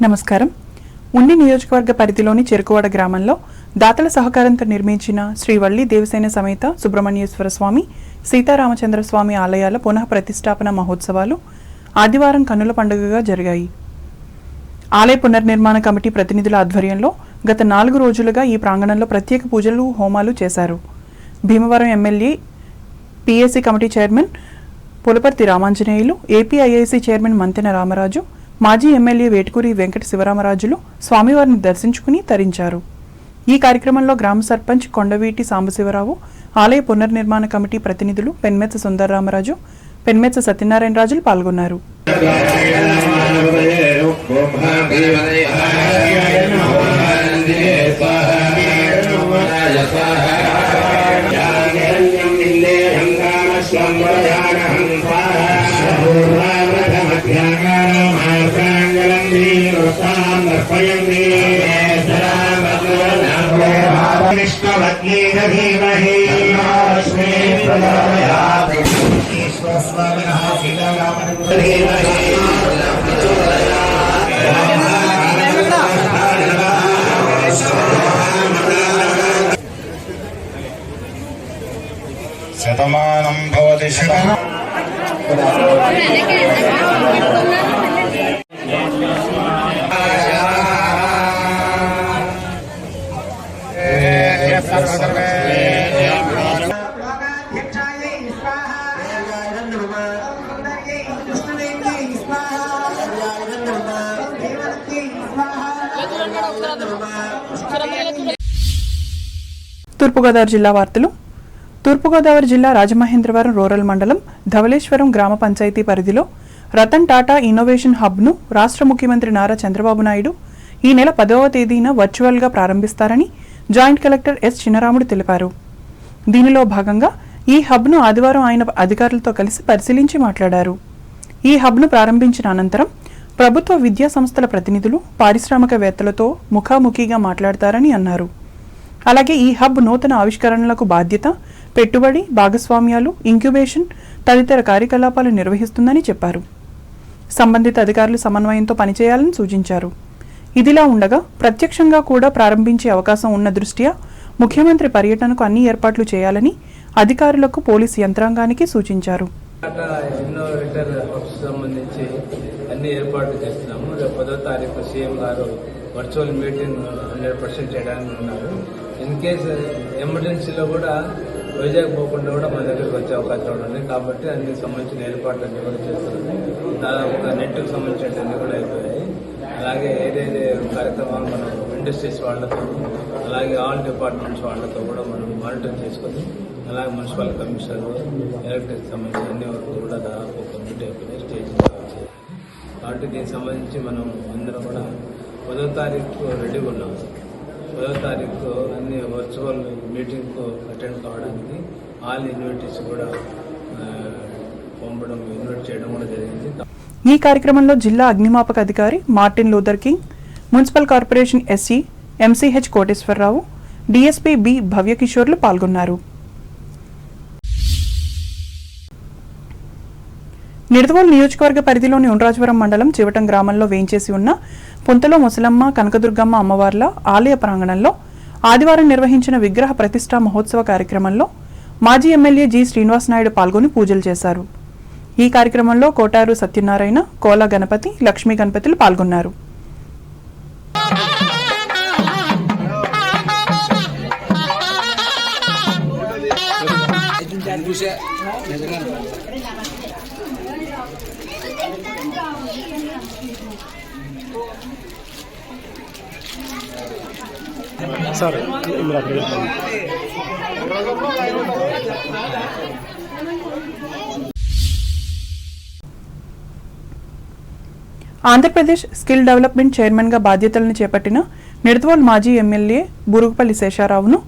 నమస్కారం. ఉండి నియోజకవర్గ పరిధిలోని చెరుకువాడ గ్రామంలో దాతల సహకారంతో నిర్మించిన శ్రీ వల్లి దేవసేన సమేత సుబ్రహ్మణ్యేశ్వర స్వామి, సీతారామచంద్ర స్వామి ఆలయాల పునః ప్రతిష్టాపన మహోత్సవాలు ఆదివారం కన్నుల పండుగగా జరిగాయి. ఆలయ పునర్నిర్మాణ కమిటీ ప్రతినిధుల ఆధ్వర్యంలో గత 4 రోజులుగా ఈ ప్రాంగణంలో ప్రత్యేక పూజలు, హోమాలు చేశారు. Bhimavaram MLA, PAC committee chairman Pulaparthi Ramanjaneyulu, APIIC chairman Mantena Ramaraju, మాజీ ఎమ్మెల్యే వేటుకూరి వెంకట శివరామరాజులు స్వామివారిని దర్శించుకుని తరించారు. ఈ కార్యక్రమంలో గ్రామ సర్పంచ్ కొండవీటి సాంబశివరావు, ఆలయ పునర్నిర్మాణ కమిటీ ప్రతినిధులు పెన్మెత్స సుందరరామరాజు, పెన్మెత్స సత్యనారాయణరాజులు పాల్గొన్నారు. శతమానం భవతి శతమానం. తూర్పుగోదావరి జిల్లా వార్తలు. తూర్పుగోదావరి జిల్లా రాజమహేంద్రవరం రూరల్ మండలం ధవళేశ్వరం గ్రామ పంచాయతీ పరిధిలో రతన్ టాటా ఇన్నోవేషన్ హబ్ను రాష్ట్ర ముఖ్యమంత్రి నారా చంద్రబాబు నాయుడు ఈ నెల 10వ తేదీన వర్చువల్గా ప్రారంభిస్తారని జాయింట్ కలెక్టర్ ఎస్ చిన్నరాముడు తెలిపారు. దీనిలో భాగంగా ఈ హబ్ను ఆదివారం ఆయన అధికారులతో కలిసి పరిశీలించి మాట్లాడారు. ఈ హబ్ను ప్రారంభించిన అనంతరం ప్రభుత్వ విద్యా సంస్థల ప్రతినిధులు, పారిశ్రామికవేత్తలతో ముఖాముఖిగా మాట్లాడతారని అన్నారు. అలాగే ఈ హబ్ నూతన ఆవిష్కరణలకు బాధ్యత, పెట్టుబడి, భాగస్వామ్యాలు, ఇంక్యుబేషన్ తదితర కార్యకలాపాలు నిర్వహిస్తుందని చెప్పారు. సంబంధిత అధికారులు సమన్వయంతో పనిచేయాలని సూచించారు. ఇదిలా ఉండగా ప్రత్యక్షంగా కూడా ప్రారంభించే అవకాశం ఉన్న దృష్ట్యా ముఖ్యమంత్రి పర్యటనకు అన్ని ఏర్పాట్లు చేయాలని అధికారులకు, పోలీసు యంత్రాంగానికి సూచించారు. అన్ని ఏర్పాట్లు చేస్తున్నాము. రేపు 10వ తారీఖు సీఎం గారు వర్చువల్ మీటింగ్ 100% చేయడానికి ఉన్నారు. ఇన్ కేసు ఎమర్జెన్సీలో కూడా వైజాగ్ పోకుండా కూడా మన దగ్గరికి వచ్చే అవకాశం ఉంది. కాబట్టి అన్ని సంబంధించిన ఏర్పాట్లన్నీ కూడా చేస్తున్నాము. దాదాపుగా నెట్కు సంబంధించినవన్నీ కూడా అయిపోయాయి. అలాగే ఏదైతే కార్యక్రమాలు మనం ఇండస్ట్రీస్ వాళ్ళతో, అలాగే ఆల్ డిపార్ట్మెంట్స్ వాళ్ళతో కూడా మనం మానిటర్ చేసుకొని, అలాగే మున్సిపల్ కమిషనర్, ఎలక్ట్రిక్ సంబంధించిన అన్ని వరకు కూడా దాదాపు కంప్లీట్ అయిపోయినాయి. స్టేజ్ కాబట్టి దీనికి సంబంధించి మనం అందరం కూడా 10వ తారీఖు రెడీగా ఉన్నాం. 10వ తారీఖు అన్ని వర్చువల్ మీటింగ్కు అటెండ్ కావడానికి ఆల్ ఇన్విటేస్ కూడా పంపడం, ఇన్వైట్ చేయడం కూడా జరిగింది. ఈ కార్యక్రమంలో జిల్లా అగ్నిమాపక అధికారి Martin Luther King, municipal corporation SC MCH Koteswararao, DSP B భవ్యకిషోర్లు పాల్గొన్నారు. నిడదవోలు నియోజకవర్గ పరిధిలోని ఉండ్రాజవరం మండలం చివటం గ్రామంలో వేయించేసి ఉన్న పుంతలో ముసలమ్మ, కనకదుర్గమ్మ అమ్మవార్ల ఆలయ ప్రాంగణంలో ఆదివారం నిర్వహించిన విగ్రహ ప్రతిష్టా మహోత్సవ కార్యక్రమంలో మాజీ ఎమ్మెల్యే జి శ్రీనివాస్ నాయుడు పాల్గొని పూజలు చేశారు. ఈ కార్యక్రమంలో కోటారు సత్యనారాయణ, కోల గణపతి, లక్ష్మీ గణపతులు పాల్గొన్నారు. ఆంధ్రప్రదేశ్ స్కిల్ డెవలప్మెంట్ చైర్మన్గా బాధ్యతలను చేపట్టిన నిడదవోలు మాజీ ఎమ్మెల్యే బురుగుపల్లి శేషారావును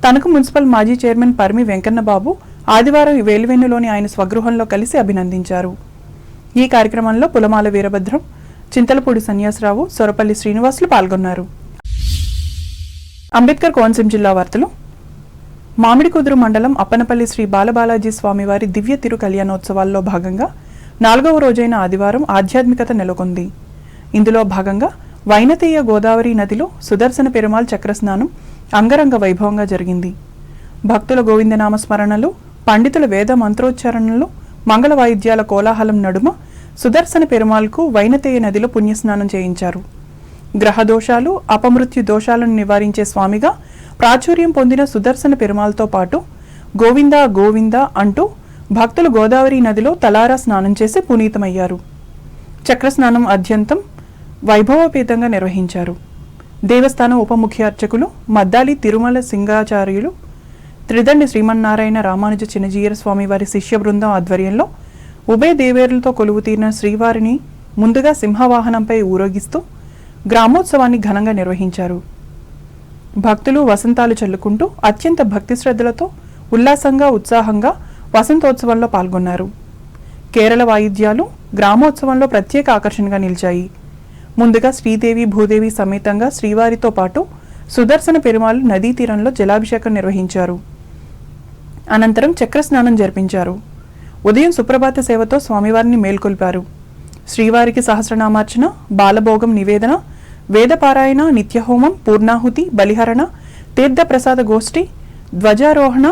తణుకు మున్సిపల్ మాజీ చైర్మన్ పరిమి వెంకన్నబాబు ఆదివారం వేలువెన్నులోని ఆయన స్వగృహంలో కలిసి అభినందించారు. ఈ కార్యక్రమంలో పులమాల వీరభద్రం, చింతలపూడి సన్యాసరావు, సొరపల్లి శ్రీనివాసులు పాల్గొన్నారు. అంబేద్కర్ కోనసీమ జిల్లా వార్తలు. మామిడికుదురు మండలం అప్పనపల్లి శ్రీ బాలబాలాజీ స్వామివారి దివ్య తిరు కళ్యాణోత్సవాల్లో భాగంగా 4వ రోజైన ఆదివారం ఆధ్యాత్మికత నెలకొంది. ఇందులో భాగంగా వైనతేయ గోదావరి నదిలో సుదర్శన పెరుమాళ్ చక్రస్నానం అంగరంగ వైభవంగా జరిగింది. భక్తుల గోవిందనామ స్మరణలు, పండితుల వేద మంత్రోచ్చారణలు, మంగళ వాయిద్యాల కోలాహలం నడుమ సుదర్శన పెరుమాళ్కు వైనతేయ నదిలో పుణ్యస్నానం చేయించారు. గ్రహదోషాలు, అపమృత్యు దోషాలను నివారించే స్వామిగా ప్రాచుర్యం పొందిన సుదర్శన పెరుమాళ్తో పాటు గోవింద గోవింద అంటూ భక్తులు గోదావరి నదిలో తలారా స్నానం చేసి పునీతమయ్యారు. చక్రస్నానం అత్యంతం వైభవపేతంగా నిర్వహించారు. దేవస్థానం ఉప ముఖ్య అర్చకులు మద్దాలి తిరుమల సింగాచార్యులు, త్రిదండి శ్రీమన్నారాయణ రామానుజ చిన్నజీయర స్వామి వారి శిష్య బృందం ఆధ్వర్యంలో ఉభయ దేవేరులతో కొలువు తీరిన శ్రీవారిని ముందుగా సింహవాహనంపై ఊరేగిస్తూ గ్రామోత్సవాన్ని ఘనంగా నిర్వహించారు. భక్తులు వసంతాలు చల్లుకుంటూ అత్యంత భక్తి శ్రద్ధలతో ఉల్లాసంగా ఉత్సాహంగా వసంతోత్సవంలో పాల్గొన్నారు. కేరళ వాయిద్యాలు గ్రామోత్సవంలో ప్రత్యేక ఆకర్షణగా నిలిచాయి. ముందుగా శ్రీదేవి భూదేవి సమేతంగా శ్రీవారితో పాటు సుదర్శన పెరుమాళ్ నదీ తీరంలో జలాభిషేకం నిర్వహించారు. అనంతరం చక్రస్నానం జరిపించారు. ఉదయం సుప్రభాత సేవతో స్వామివారిని మేల్కొల్పారు. శ్రీవారికి సహస్రనామార్చన, బాలభోగం నివేదన, వేదపారాయణ, నిత్యహోమం, పూర్ణాహుతి, బలిహరణ, తీర్థప్రసాద గోష్ఠి, ధ్వజారోహణ,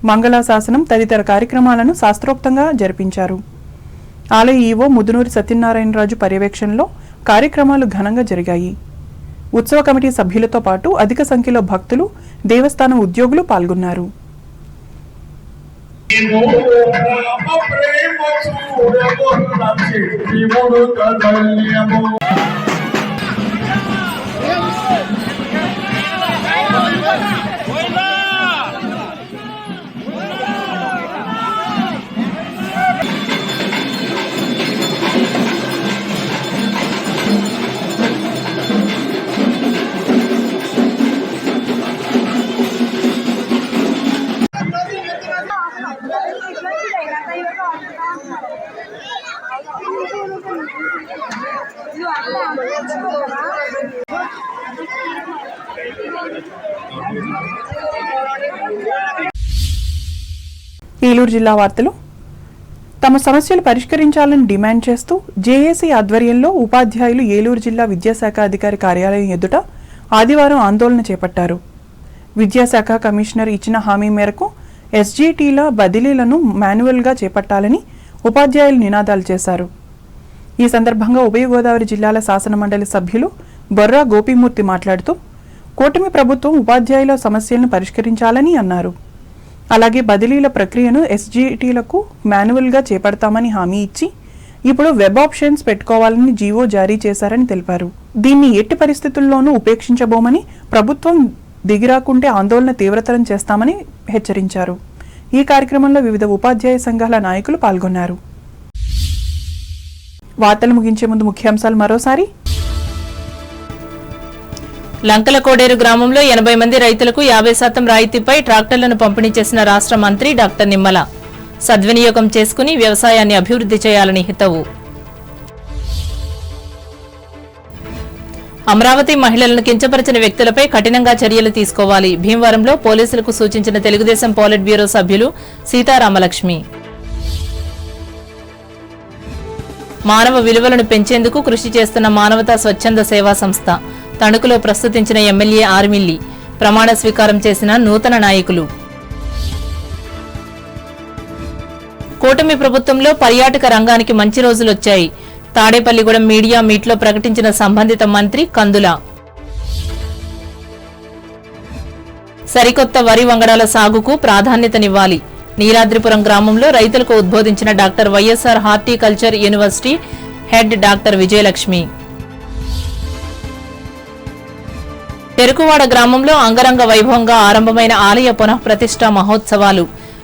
మంగళాశాసనం తదితర కార్యక్రమాలను శాస్త్రోక్తంగా జరిపించారు. ఆలయ ఈవో ముదునూరి సత్యనారాయణరాజు పర్యవేక్షణలో కార్యక్రమాలు ఘనంగా జరిగాయి. ఉత్సవ కమిటీ సభ్యులతో పాటు అధిక సంఖ్యలో భక్తులు, దేవస్థానం ఉద్యోగులు పాల్గొన్నారు. ఏలూరు జిల్లా వార్తలు. తమ సమస్యలు పరిష్కరించాలని డిమాండ్ చేస్తూ జేఏసీ ఆధ్వర్యంలో ఉపాధ్యాయులు ఏలూరు జిల్లా విద్యాశాఖ అధికారి కార్యాలయం ఎదుట ఆదివారం ఆందోళన చేపట్టారు. విద్యాశాఖ కమిషనర్ ఇచ్చిన హామీ మేరకు ఎస్జీటీల బదిలీలను మాన్యువల్గా చేపట్టాలని ఉపాధ్యాయులు నినాదాలు చేశారు. ఈ సందర్భంగా ఉభయ గోదావరి జిల్లాల శాసనమండలి సభ్యులు బొర్రా గోపీమూర్తి మాట్లాడుతూ కూటమి ప్రభుత్వం ఉపాధ్యాయుల సమస్యలను పరిష్కరించాలని అన్నారు. అలాగే బదిలీల ప్రక్రియను ఎస్జీటీలకు మాన్యువల్గా చేపడతామని హామీ ఇచ్చి ఇప్పుడు వెబ్ ఆప్షన్స్ పెట్టుకోవాలని జీవో జారీ చేశారని తెలిపారు. దీన్ని ఎట్టి పరిస్థితుల్లోనూ ఉపేక్షించబోమని, ప్రభుత్వం దిగిరాకుంటే ఆందోళన తీవ్రతరం చేస్తామని హెచ్చరించారు. ఈ కార్యక్రమంలో వివిధ ఉపాధ్యాయ సంఘాల నాయకులు పాల్గొన్నారు. వార్తలు ముగించే ముందు ముఖ్యాంశాలు మరోసారి. లంకల కోడేరు గ్రామంలో 80 మంది రైతులకు 50% రాయితీపై ట్రాక్టర్లను పంపిణీ చేసిన రాష్ట్ర మంత్రి డాక్టర్ నిమ్మల. సద్వినియోగం చేసుకుని వ్యవసాయాన్ని అభివృద్ధి చేయాలని హితవు. అమరావతి మహిళలను కించపరిచిన వ్యక్తులపై కఠినంగా చర్యలు తీసుకోవాలి. భీమవరంలో పోలీసులకు సూచించిన తెలుగుదేశం పోలిట్ బ్యూరో సభ్యులు సీతారామలక్ష్మి. మానవ విలువలను పెంచేందుకు కృషి చేస్తున్న మానవతా స్వచ్ఛంద సేవా సంస్థ. తణుకులో ప్రస్తుతించిన ఎమ్మెల్యే ఆర్మిల్లి. ప్రమాణ స్వీకారం చేసిన నూతన నాయకులు. కూటమి ప్రభుత్వంలో పర్యాటక రంగానికి మంచి రోజులొచ్చాయి. తాడేపల్లిగూడెం మీడియా మీట్లో ప్రకటించిన సంబంధిత మంత్రి కందుల. సరికొత్త వరి వంగడాల సాగుకు ప్రాధాన్యతనివ్వాలి. నీలాద్రిపురం గ్రామంలో రైతులకు ఉద్బోధించిన doctor YSR horticulture university head doctor Vijayalakshmi. Cherukuvada గ్రామంలో అంగరంగ వైభవంగా ఆరంభమైన ఆలయ పునఃప్రతిష్ఠా మహోత్సవాలు.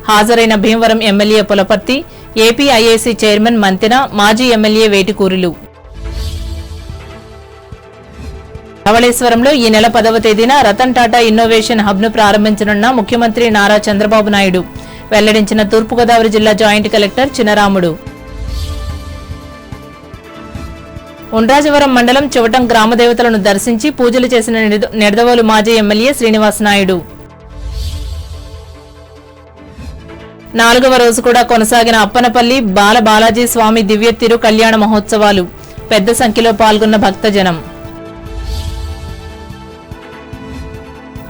హాజరైన Bhimavaram MLA Pulaparthi, APIIC chairman Mantena, మాజీ ఎమ్మెల్యే వేటికూరులు. ధవళేశ్వరంలో ఈ నెల 10వ తేదీన రతన్ టాటా ఇన్నోవేషన్ హబ్ను ప్రారంభించనున్న ముఖ్యమంత్రి నారా చంద్రబాబు నాయుడు వెల్లడించిన తూర్పుగోదావరి జిల్లా జాయింట్ కలెక్టర్ చినరాముడు. ఉండ్రాజవరం మండలం చివటం గ్రామదేవతలను దర్శించి పూజలు చేసిన నిడదవోలు మాజీ ఎమ్మెల్యే శ్రీనివాస్ నాయుడు. 4వ రోజు కూడా కొనసాగిన అప్పనపల్లి బాల బాలాజీ స్వామి దివ్య తిరు కళ్యాణ మహోత్సవాలు. పెద్ద సంఖ్యలో పాల్గొన్న భక్తజనం.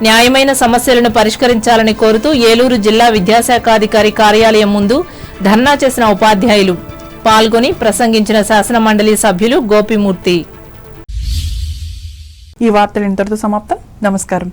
న్యాయమైన సమస్యలను పరిష్కరించాలని కోరుతూ ఏలూరు జిల్లా విద్యాశాఖాధికారి కార్యాలయం ముందు ధర్నా చేసిన ఉపాధ్యాయులు పాల్గొని ప్రసంగించిన శాసనమండలి సభ్యులు గోపిమూర్తి. ఈ వార్తలు ఇంతటితో సమాప్తం. నమస్కారం.